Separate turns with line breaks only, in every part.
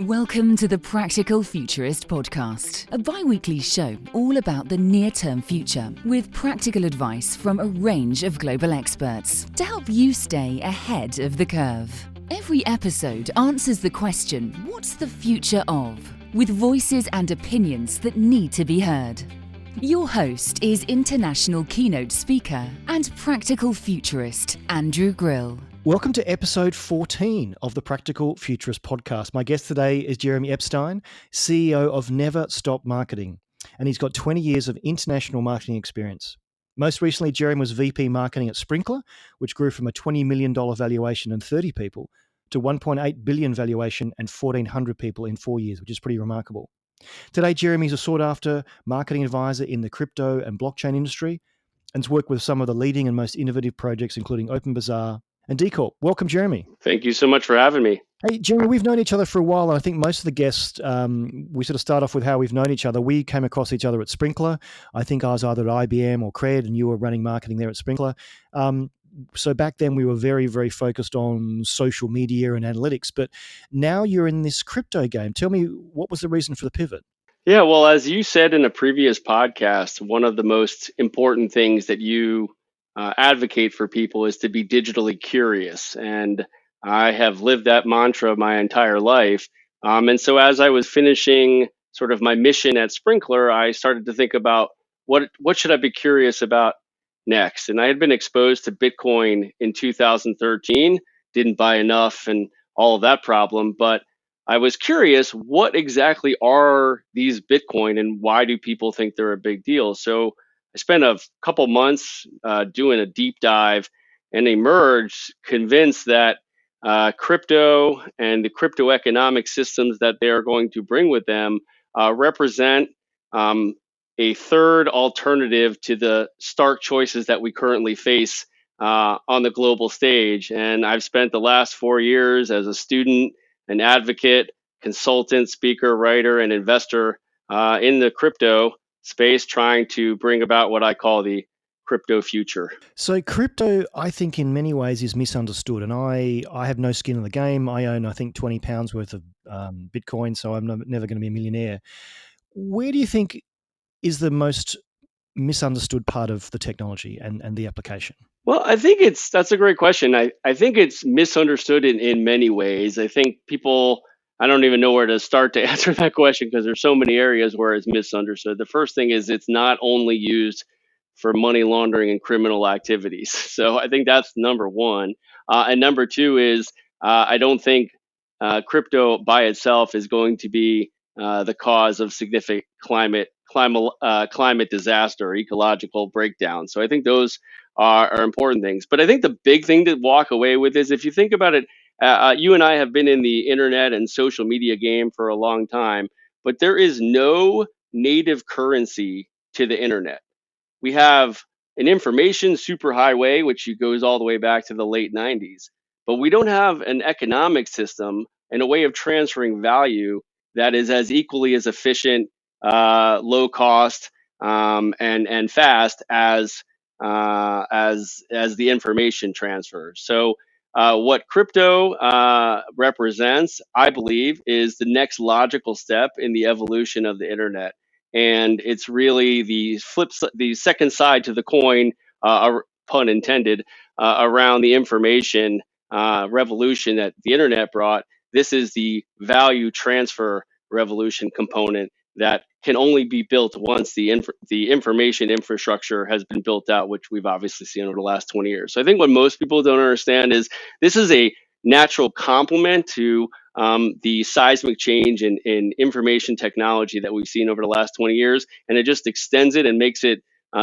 Welcome to the Practical Futurist podcast, a bi-weekly show all about the near-term future with practical advice from a range of global experts to help you stay ahead of the curve. Every episode answers the question, what's the future of? With voices and opinions that need to be heard. Your host is international keynote speaker and practical futurist, Andrew Grill.
Welcome to episode 14 of the Practical Futurist podcast. My guest today is Jeremy Epstein, CEO of Never Stop Marketing, and he's got 20 years of international marketing experience. Most recently, Jeremy was VP Marketing at Sprinklr, which grew from a $20 million valuation and 30 people to 1.8 billion valuation and 1,400 people in 4 years, which is pretty remarkable. Today, Jeremy is a sought-after marketing advisor in the crypto and blockchain industry and has worked with some of the leading and most innovative projects, including OpenBazaar and DCorp. Welcome, Jeremy.
Thank you so much for having me.
Hey, Jeremy, we've known each other for a while, and I think most of the guests, we sort of start off with how we've known each other. We came across each other at Sprinklr. I think I was either at IBM or Cred, and you were running marketing there at Sprinklr. So back then we were very, very focused on social media and analytics, but now you're in this crypto game. Tell me, what was the reason for the pivot?
Yeah, well, as you said in a previous podcast, one of the most important things that you advocate for people is to be digitally curious. And I have lived that mantra my entire life. And so as I was finishing sort of my mission at Sprinklr, I started to think about what should I be curious about next? And I had been exposed to Bitcoin in 2013, didn't buy enough and all of that problem. But I was curious, what exactly are these Bitcoin and why do people think they're a big deal? So I spent a couple months doing a deep dive and emerged convinced that crypto and the crypto economic systems that they are going to bring with them represent a third alternative to the stark choices that we currently face on the global stage. And I've spent the last 4 years as a student, an advocate, consultant, speaker, writer, and investor in the crypto space, trying to bring about what I call the crypto future.
So crypto, I think in many ways is misunderstood, and I have no skin in the game. I own, I think, 20 pounds worth of Bitcoin, so I'm never going to be a millionaire. Where do you think is the most misunderstood part of the technology and the application?
Well, I think that's a great question. I think it's misunderstood in many ways. I think people, I don't even know where to start to answer that question because there's so many areas where it's misunderstood. The first thing is it's not only used for money laundering and criminal activities. So I think that's number one. And number two is I don't think crypto by itself is going to be the cause of significant climate disaster, ecological breakdown. So I think those are important things. But I think the big thing to walk away with is if you think about it, you and I have been in the internet and social media game for a long time, but there is no native currency to the internet. We have an information superhighway, which goes all the way back to the late 90s, but we don't have an economic system and a way of transferring value that is as equally as efficient, low cost, and fast as the information transfer. So what crypto represents, I believe, is the next logical step in the evolution of the internet. And it's really the second side to the coin, pun intended, around the information revolution that the internet brought. This is the value transfer revolution component that can only be built once the information infrastructure has been built out, which we've obviously seen over the last 20 years. So I think what most people don't understand is this is a natural complement to the seismic change in information technology that we've seen over the last 20 years, and it just extends it and makes it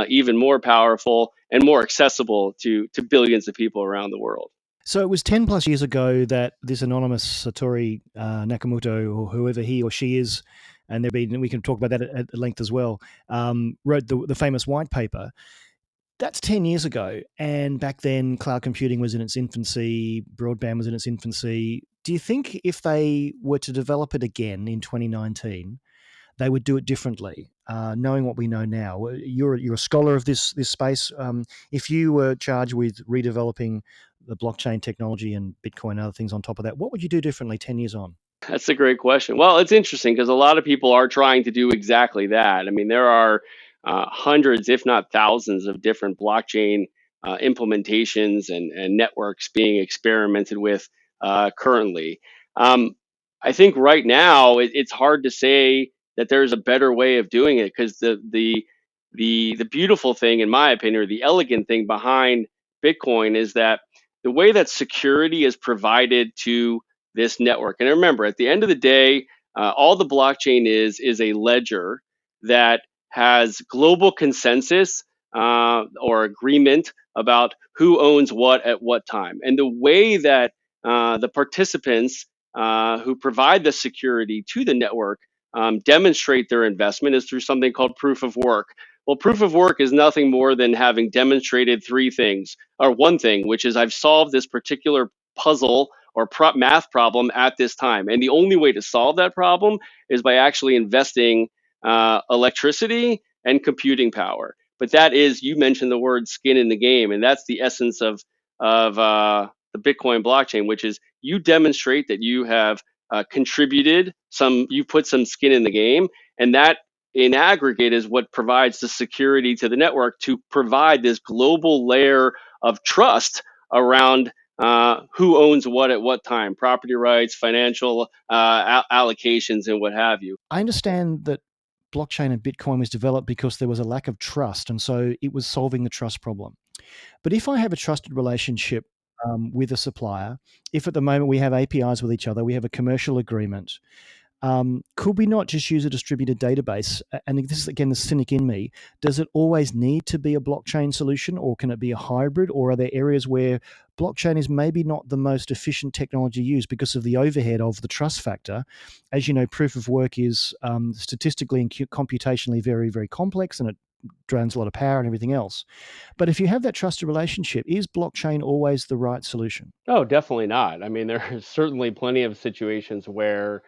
even more powerful and more accessible to billions of people around the world.
So it was 10 plus years ago that this anonymous Satoru Nakamoto, or whoever he or she is, and we can talk about that at length as well, wrote the famous white paper. That's 10 years ago. And back then, cloud computing was in its infancy, broadband was in its infancy. Do you think if they were to develop it again in 2019, they would do it differently, knowing what we know now? You're a scholar of this space. If you were charged with redeveloping the blockchain technology and Bitcoin and other things on top of that, what would you do differently 10 years on?
That's a great question. Well, it's interesting because a lot of people are trying to do exactly that. I mean, there are hundreds, if not thousands, of different blockchain implementations and networks being experimented with currently. Um, I think right now it's hard to say that there's a better way of doing it because the beautiful thing, in my opinion, or the elegant thing behind Bitcoin is that the way that security is provided to this network. And remember, at the end of the day, all the blockchain is a ledger that has global consensus or agreement about who owns what at what time. And the way that the participants who provide the security to the network demonstrate their investment is through something called proof of work. Well, proof of work is nothing more than having demonstrated three things, or one thing, which is I've solved this particular puzzle or math problem at this time. And the only way to solve that problem is by actually investing electricity and computing power. But that is, you mentioned the word skin in the game, and that's the essence of the Bitcoin blockchain, which is you demonstrate that you have contributed some, you put some skin in the game, and that in aggregate is what provides the security to the network to provide this global layer of trust around who owns what at what time, property rights, financial allocations, and what have you.
I understand that blockchain and Bitcoin was developed because there was a lack of trust, and so it was solving the trust problem. But if I have a trusted relationship with a supplier, if at the moment we have APIs with each other, we have a commercial agreement, could we not just use a distributed database? And this is again the cynic in me. Does it always need to be a blockchain solution, or can it be a hybrid? Or are there areas where blockchain is maybe not the most efficient technology used because of the overhead of the trust factor? As you know, proof of work is statistically and computationally very, very complex, and it drains a lot of power and everything else. But if you have that trusted relationship, is blockchain always the right solution?
Oh, definitely not. I mean, there are certainly plenty of situations where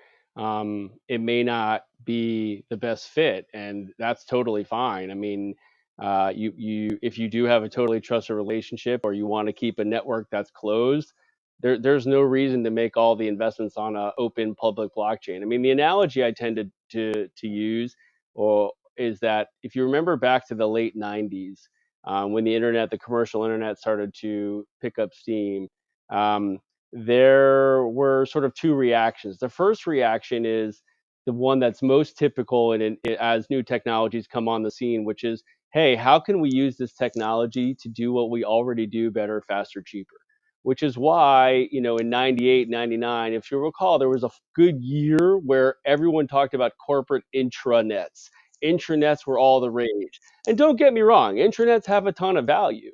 it may not be the best fit, and that's totally fine. I mean, if you do have a totally trusted relationship, or you want to keep a network that's closed, there's no reason to make all the investments on a open public blockchain. I mean, the analogy I tend to use, or is that if you remember back to the late '90s, when the internet, the commercial internet, started to pick up steam, um, there were sort of two reactions. The first reaction is the one that's most typical as new technologies come on the scene, which is, hey, how can we use this technology to do what we already do better, faster, cheaper? Which is why, in 98, 99, if you recall, there was a good year where everyone talked about corporate intranets. Intranets were all the rage. And don't get me wrong, intranets have a ton of value,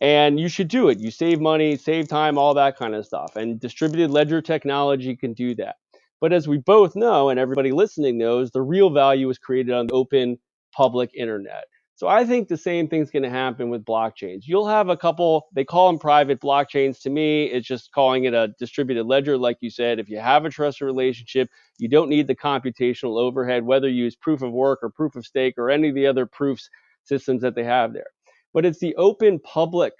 and you should do it. You save money, save time, all that kind of stuff. And distributed ledger technology can do that. But as we both know, and everybody listening knows, the real value is created on the open public internet. So I think the same thing's going to happen with blockchains. You'll have a couple, they call them private blockchains. To me, it's just calling it a distributed ledger. Like you said, if you have a trusted relationship, you don't need the computational overhead, whether you use proof of work or proof of stake or any of the other proofs systems that they have there. But it's the open public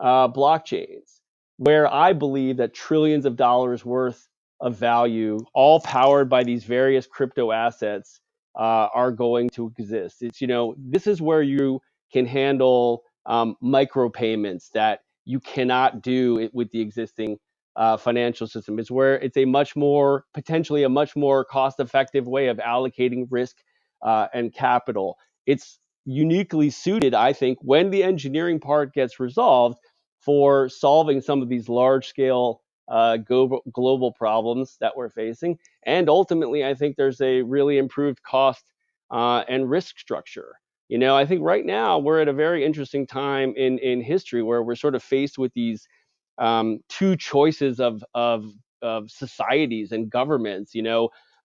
blockchains where I believe that trillions of dollars worth of value, all powered by these various crypto assets, are going to exist. This is where you can handle micropayments that you cannot do with the existing financial system. It's where it's potentially a much more cost effective way of allocating risk and capital. It's uniquely suited, I think, when the engineering part gets resolved, for solving some of these large scale global problems that we're facing. And ultimately, I think there's a really improved cost and risk structure. I think right now we're at a very interesting time in history where we're sort of faced with these two choices of societies and governments. We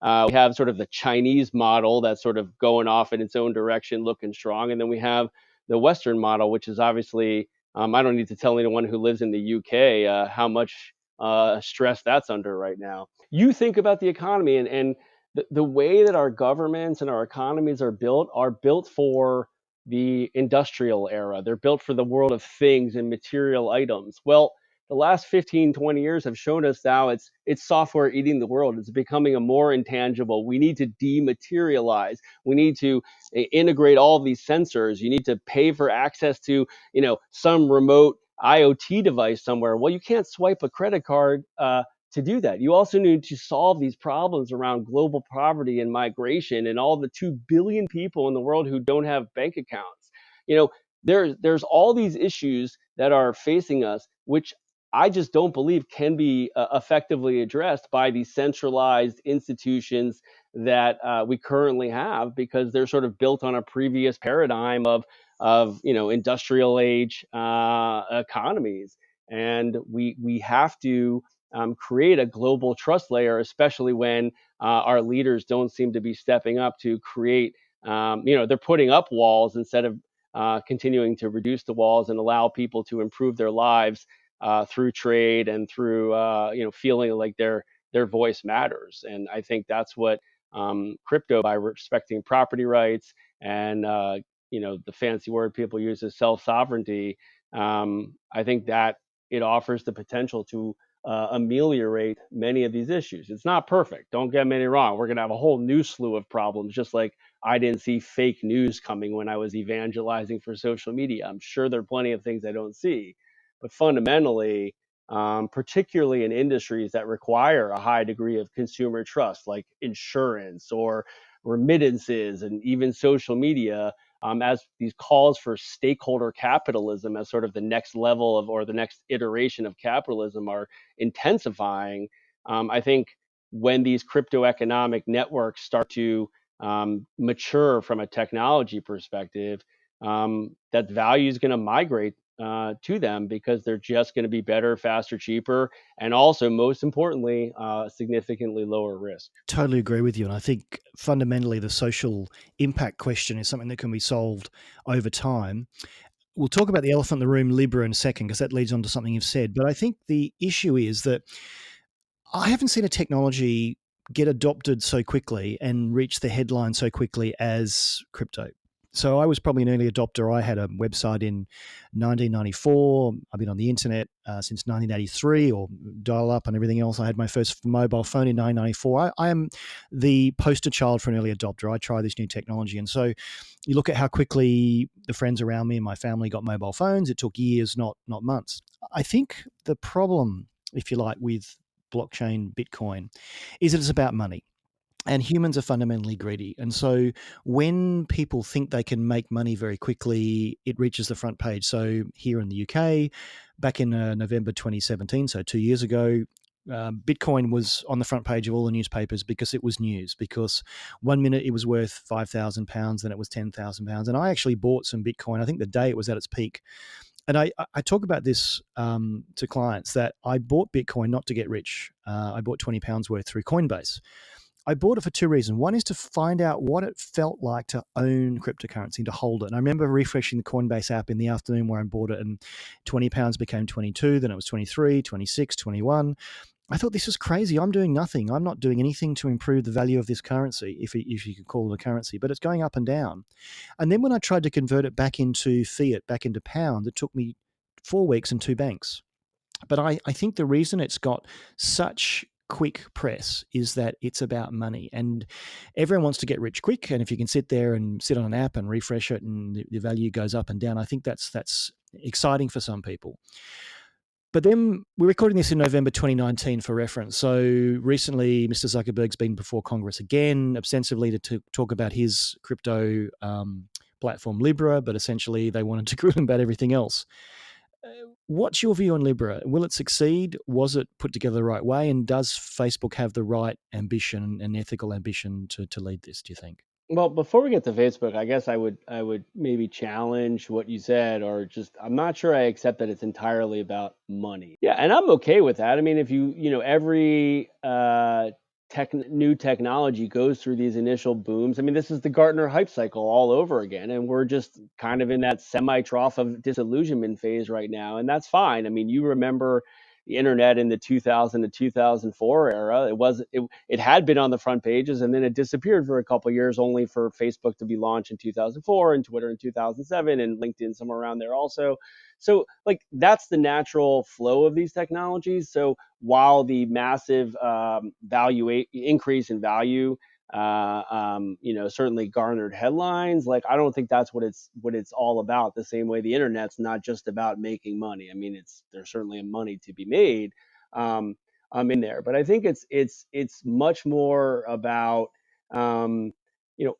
have sort of the Chinese model that's sort of going off in its own direction, looking strong, and then we have the Western model, which is obviously, I don't need to tell anyone who lives in the UK how much stress that's under right now. You think about the economy, and the way that our governments and our economies are built for the industrial era. They're built for the world of things and material items. Well, the last 15, 20 years have shown us now it's software eating the world. It's becoming a more intangible. We need to dematerialize. We need to integrate all of these sensors. You need to pay for access to, some remote IoT device somewhere. Well, you can't swipe a credit card to do that. You also need to solve these problems around global poverty and migration and all the 2 billion people in the world who don't have bank accounts. There's all these issues that are facing us, which I just don't believe can be effectively addressed by these centralized institutions that we currently have, because they're sort of built on a previous paradigm of industrial age economies. And we have to create a global trust layer, especially when our leaders don't seem to be stepping up to create. They're putting up walls instead of continuing to reduce the walls and allow people to improve their lives through trade and through feeling like their voice matters. And I think that's what crypto, by respecting property rights and the fancy word people use is self sovereignty. I think that it offers the potential to ameliorate many of these issues. It's not perfect. Don't get me wrong. We're going to have a whole new slew of problems, just like I didn't see fake news coming when I was evangelizing for social media. I'm sure there are plenty of things I don't see. But fundamentally, particularly in industries that require a high degree of consumer trust, like insurance or remittances and even social media, as these calls for stakeholder capitalism as sort of the next level of, or the next iteration of capitalism are intensifying. I think when these crypto economic networks start to mature from a technology perspective, that value is going to migrate to them, because they're just going to be better, faster, cheaper, and also, most importantly, significantly lower risk.
Totally agree with you. And I think fundamentally the social impact question is something that can be solved over time. We'll talk about the elephant in the room, Libra, in a second, because that leads on to something you've said. But I think the issue is that I haven't seen a technology get adopted so quickly and reach the headline so quickly as crypto. So I was probably an early adopter. I had a website in 1994. I've been on the internet since 1983, or dial up and everything else. I had my first mobile phone in 1994. I am the poster child for an early adopter. I try this new technology. And so you look at how quickly the friends around me and my family got mobile phones. It took years, not months. I think the problem, if you like, with blockchain, Bitcoin, is that it's about money. And humans are fundamentally greedy. And so when people think they can make money very quickly, it reaches the front page. So here in the UK, back in November 2017, so 2 years ago, Bitcoin was on the front page of all the newspapers because it was news. Because 1 minute it was worth £5,000, then it was £10,000. And I actually bought some Bitcoin, I think the day it was at its peak. And I talk about this to clients, that I bought Bitcoin not to get rich. I bought £20 worth through Coinbase. I bought it for two reasons. One is to find out what it felt like to own cryptocurrency, to hold it. And I remember refreshing the Coinbase app in the afternoon where I bought it, and £20 became 22, then it was 23, 26, 21. I thought, this is crazy. I'm doing nothing. I'm not doing anything to improve the value of this currency, if you could call it a currency, but it's going up and down. And then when I tried to convert it back into fiat, back into pound, it took me 4 weeks and 2 banks. But I think the reason it's got such quick press is that it's about money, and everyone wants to get rich quick. And if you can sit there and sit on an app and refresh it and the value goes up and down, I think that's exciting for some people. But then we're recording this in November 2019 for reference. So recently, Mr. Zuckerberg's been before Congress again, ostensibly to talk about his crypto platform Libra, but essentially they wanted to grill him about everything else. What's your view on Libra? Will it succeed? Was it put together the right way? And does Facebook have the right ambition and ethical ambition to lead this, do you think?
Well, before we get to Facebook, I guess I would maybe challenge what you said, or just, I'm not sure I accept that it's entirely about money. Yeah, and I'm okay with that. I mean, if every new technology goes through these initial booms. I mean, this is the Gartner hype cycle all over again, and we're just kind of in that semi trough of disillusionment phase right now, and that's fine. I mean, you remember the internet in the 2000 to 2004 era. It had been on the front pages, and then it disappeared for a couple of years, only for Facebook to be launched in 2004 and Twitter in 2007 and LinkedIn somewhere around there also. So like that's the natural flow of these technologies. So while the massive increase in value certainly garnered headlines, like I don't think that's what it's all about. The same way the internet's not just about making money. I mean, there's certainly money to be made in there, but I think it's much more about you know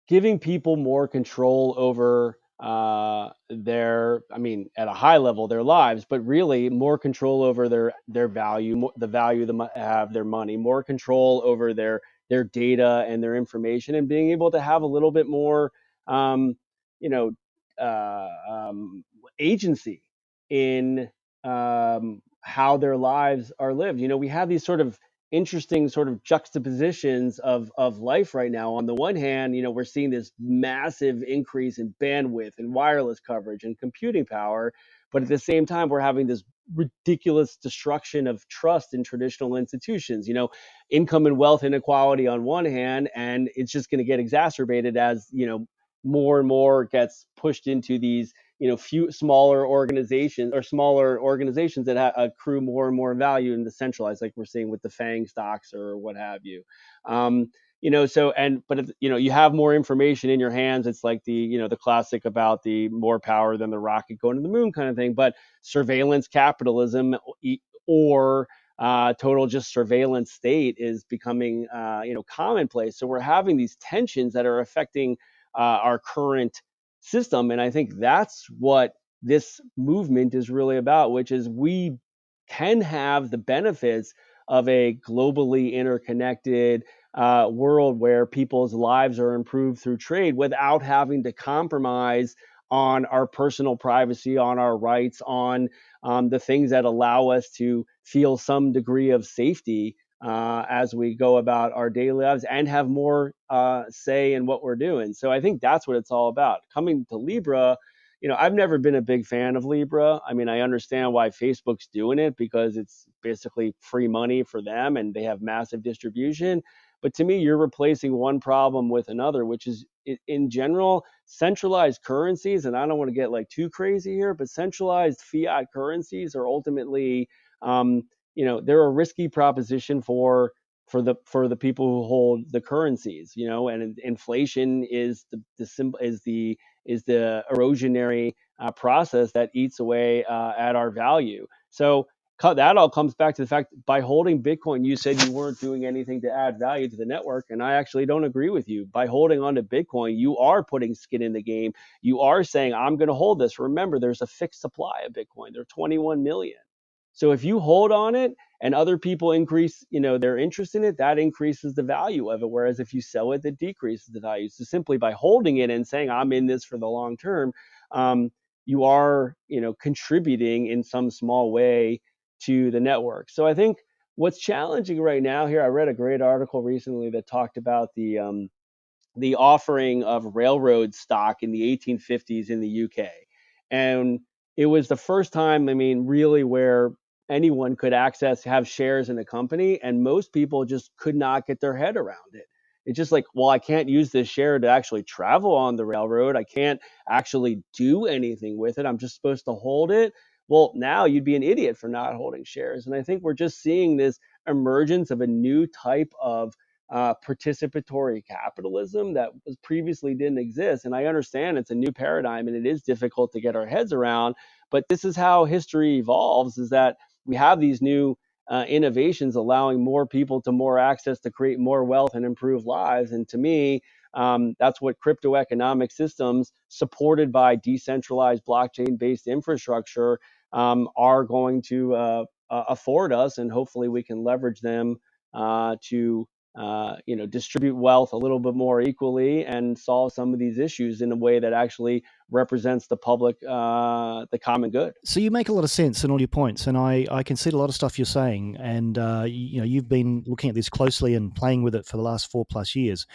giving people more control over at a high level, their lives, but really more control over their value, the value they have, their money, more control over their data and their information, and being able to have a little bit more, you know, uh, um, agency in how their lives are lived. We have these sort of interesting sort of juxtapositions of life right now. On the one hand, we're seeing this massive increase in bandwidth and wireless coverage and computing power, but at the same time, we're having this ridiculous destruction of trust in traditional institutions. Income and wealth inequality on one hand, and it's just going to get exacerbated as more and more gets pushed into these few smaller organizations that accrue more and more value in the centralized, like we're seeing with the FANG stocks or what have you. You have more information in your hands. It's like the classic about the more power than the rocket going to the moon kind of thing. But surveillance capitalism or total just surveillance state is becoming commonplace. So we're having these tensions that are affecting our current system. And I think that's what this movement is really about, which is we can have the benefits of a globally interconnected world where people's lives are improved through trade without having to compromise on our personal privacy, on our rights, on the things that allow us to feel some degree of safety as we go about our daily lives and have more say in what we're doing. So I think that's what it's all about. Coming to Libra, I've never been a big fan of Libra. I mean, I understand why Facebook's doing it because it's basically free money for them and they have massive distribution. But to me, you're replacing one problem with another, which is in general, centralized currencies. And I don't want to get like too crazy here, but centralized fiat currencies are ultimately they're a risky proposition for the people who hold the currencies, and inflation is the erosionary process that eats away at our value. So that all comes back to the fact by holding Bitcoin, you said you weren't doing anything to add value to the network, and I actually don't agree with you. By holding on to Bitcoin, you are putting skin in the game. You are saying, I'm going to hold this. Remember, there's a fixed supply of Bitcoin. There are 21 million. So if you hold on it and other people increase, their interest in it, that increases the value of it. Whereas if you sell it, that decreases the value. So simply by holding it and saying, I'm in this for the long term, you are, contributing in some small way to the network. So I think what's challenging right now here, I read a great article recently that talked about the offering of railroad stock in the 1850s in the UK. And it was the first time, I mean, really where anyone could have shares in a company, and most people just could not get their head around it. It's just like, well, I can't use this share to actually travel on the railroad. I can't actually do anything with it. I'm just supposed to hold it. Well, now you'd be an idiot for not holding shares. And I think we're just seeing this emergence of a new type of participatory capitalism that was previously didn't exist. And I understand it's a new paradigm and it is difficult to get our heads around, but this is how history evolves, is that we have these new innovations allowing more people to more access to create more wealth and improve lives. And to me, that's what crypto economic systems supported by decentralized blockchain-based infrastructure are going to afford us. And hopefully we can leverage them to distribute wealth a little bit more equally and solve some of these issues in a way that actually represents the public, the common good.
So you make a lot of sense in all your points, and I can see a lot of stuff you're saying. And you've been looking at this closely and playing with it for the last 4+ years.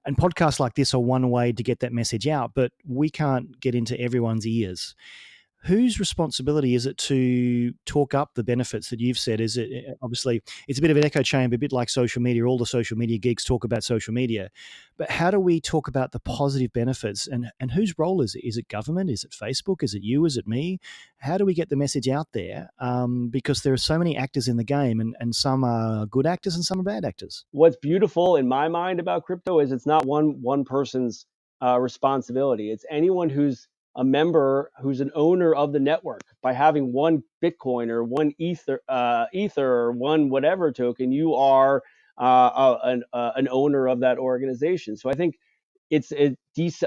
And podcasts like this are one way to get that message out, but we can't get into everyone's ears. whose responsibility is it to talk up the benefits that you've said? Is it obviously it's a bit of an echo chamber, a bit like social media? All the social media geeks talk about social media, but how do we talk about the positive benefits? And whose role is it? Is it government? Is it Facebook? Is it you? Is it me? How do we get the message out there? Because there are so many actors in the game, and some are good actors and some are bad actors.
What's beautiful in my mind about crypto is it's not one person's responsibility. It's anyone who's a member, who's an owner of the network. By having one Bitcoin or one Ether or one whatever token, you are an owner of that organization. So I think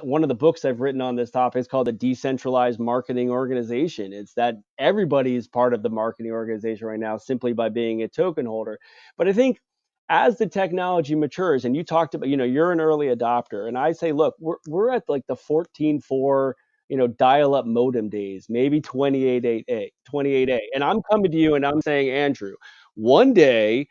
one of the books I've written on this topic is called the Decentralized Marketing Organization. It's that everybody is part of the marketing organization right now simply by being a token holder. But I think as the technology matures, and you talked about, you're an early adopter, and I say, look, we're at like the 14.4, dial-up modem days, maybe 28A. And I'm coming to you and I'm saying, Andrew, one day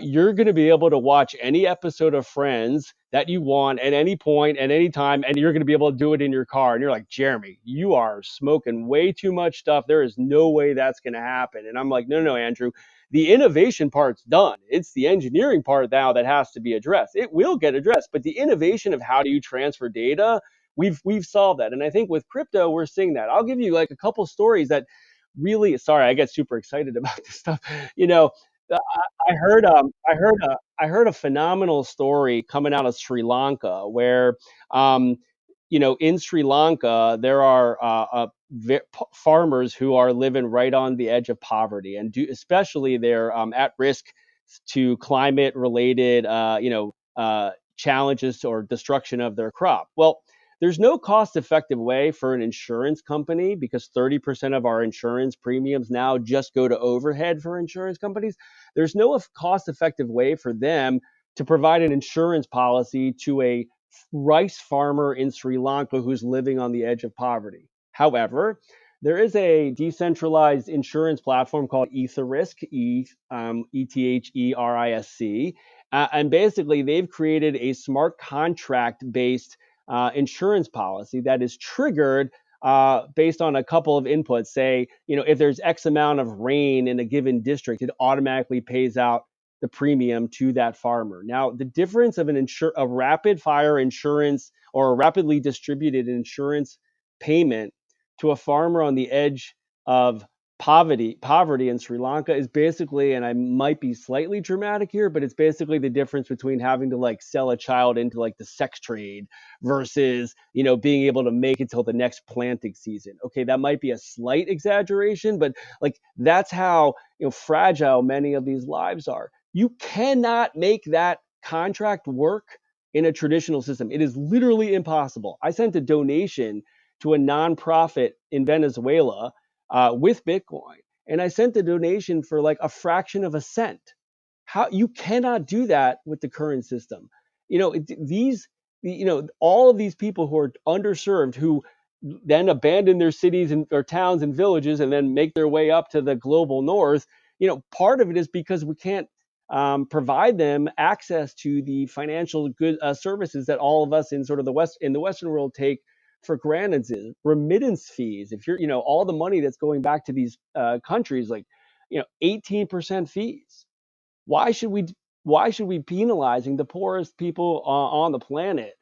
you're going to be able to watch any episode of Friends that you want at any point, at any time, and you're going to be able to do it in your car. And you're like, Jeremy, you are smoking way too much stuff. There is no way that's going to happen. And I'm like, no, Andrew, the innovation part's done. It's the engineering part now that has to be addressed. It will get addressed, but the innovation of how do you transfer data, we've solved that. And I think with crypto, we're seeing that. I'll give you like a couple stories that really, sorry, I get super excited about this stuff. I heard a phenomenal story coming out of Sri Lanka where, um, in Sri Lanka there are farmers who are living right on the edge of poverty, and especially they're at risk to climate related, challenges or destruction of their crop. Well, there's no cost effective way for an insurance company, because 30% of our insurance premiums now just go to overhead for insurance companies. There's no cost effective way for them to provide an insurance policy to a rice farmer in Sri Lanka who's living on the edge of poverty. However, there is a decentralized insurance platform called Etherisk, Etherisc, and basically they've created a smart contract based insurance policy that is triggered based on a couple of inputs. Say, if there's X amount of rain in a given district, it automatically pays out the premium to that farmer. Now, the difference of a rapid fire insurance or a rapidly distributed insurance payment to a farmer on the edge of poverty in Sri Lanka is basically, and I might be slightly dramatic here, but it's basically the difference between having to like sell a child into like the sex trade versus, being able to make it till the next planting season. Okay, that might be a slight exaggeration, but like that's how, fragile many of these lives are. You cannot make that contract work in a traditional system. It is literally impossible. I sent a donation to a nonprofit in Venezuela with Bitcoin, and I sent the donation for like a fraction of a cent. How you cannot do that with the current system. All of these people who are underserved, who then abandon their cities and or towns and villages and then make their way up to the global north. Part of it is because we can't provide them access to the financial good services that all of us in sort of the Western world take for granted. Remittance fees, if you're, all the money that's going back to these countries, like, 18% fees. Why should we be penalizing the poorest people on the planet?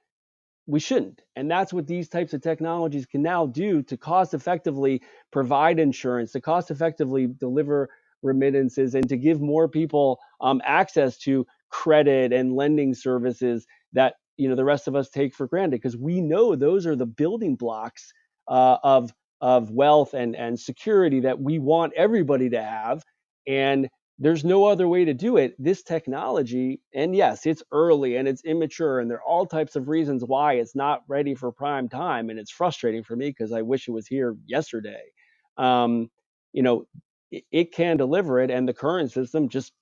We shouldn't. And that's what these types of technologies can now do to cost effectively provide insurance, to cost effectively deliver remittances, and to give more people access to credit and lending services that the rest of us take for granted, because we know those are the building blocks of wealth and security that we want everybody to have. And there's no other way to do it. This technology, and yes, it's early and it's immature, and there are all types of reasons why it's not ready for prime time. And it's frustrating for me because I wish it was here yesterday. Um, it can deliver it, and the current system just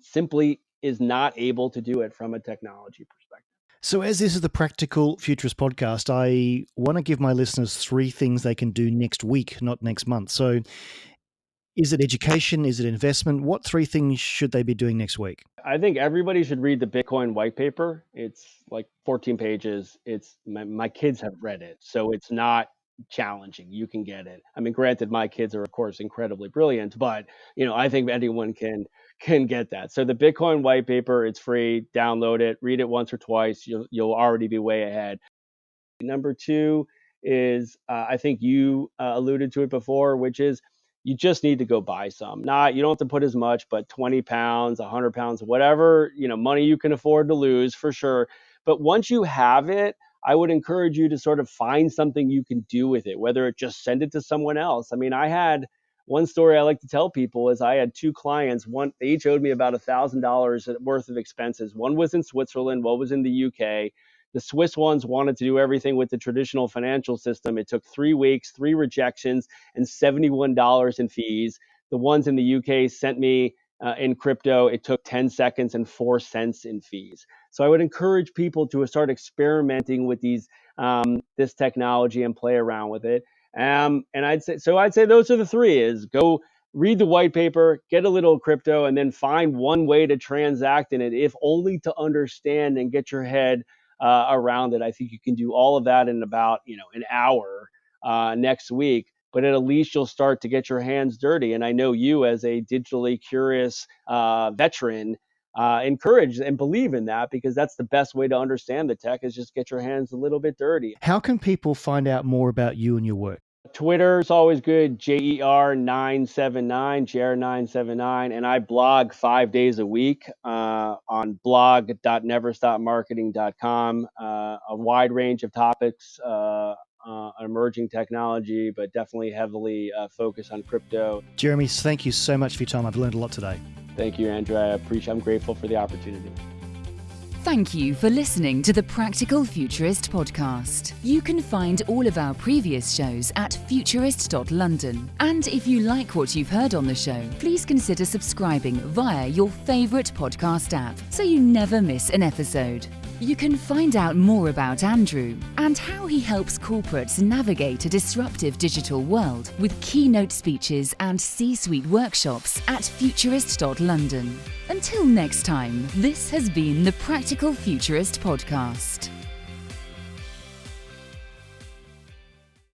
simply is not able to do it from a technology perspective.
So, as this is the Practical Futurist podcast, I want to give my listeners 3 things they can do next week, not next month. So, is it education? Is it investment? What 3 things should they be doing next week?
I think everybody should read the Bitcoin white paper. It's like 14 pages. My kids have read it, so it's not challenging. You can get it. I mean, granted, my kids are of course incredibly brilliant, but I think anyone can get that. So the Bitcoin white paper, it's free. Download it, read it once or twice. You'll already be way ahead. Number two is I think you alluded to it before, which is you just need to go buy some. Not you don't have to put as much, but 20 pounds, 100 pounds, whatever money you can afford to lose for sure. But once you have it, I would encourage you to sort of find something you can do with it, whether it just send it to someone else. I mean, I had one story I like to tell people is I had two clients. One, they each owed me about $1,000 worth of expenses. One was in Switzerland, one was in the UK. The Swiss ones wanted to do everything with the traditional financial system. It took 3 weeks, 3 rejections, and $71 in fees. The ones in the UK sent me in crypto. It took 10 seconds and 4 cents in fees. So I would encourage people to start experimenting with this technology and play around with it. And I'd say those are the three: is go read the white paper, get a little crypto, and then find one way to transact in it, if only to understand and get your head around it. I think you can do all of that in about an hour next week. But at least you'll start to get your hands dirty. And I know you, as a digitally curious veteran, encourage and believe in that, because that's the best way to understand the tech, is just get your hands a little bit dirty.
How can people find out more about you and your work?
Twitter is always good, JER979, JER979, and I blog 5 days a week on blog.neverstopmarketing.com, a wide range of topics, emerging technology, but definitely heavily focused on crypto.
Jeremy, thank you so much for your time. I've learned a lot today.
Thank you, Andrea. I'm grateful for the opportunity.
Thank you for listening to the Practical Futurist podcast. You can find all of our previous shows at futurist.london. And if you like what you've heard on the show, please consider subscribing via your favourite podcast app so you never miss an episode. You can find out more about Andrew and how he helps corporates navigate a disruptive digital world with keynote speeches and C-suite workshops at futurist.london. Until next time, this has been the Practical Futurist podcast.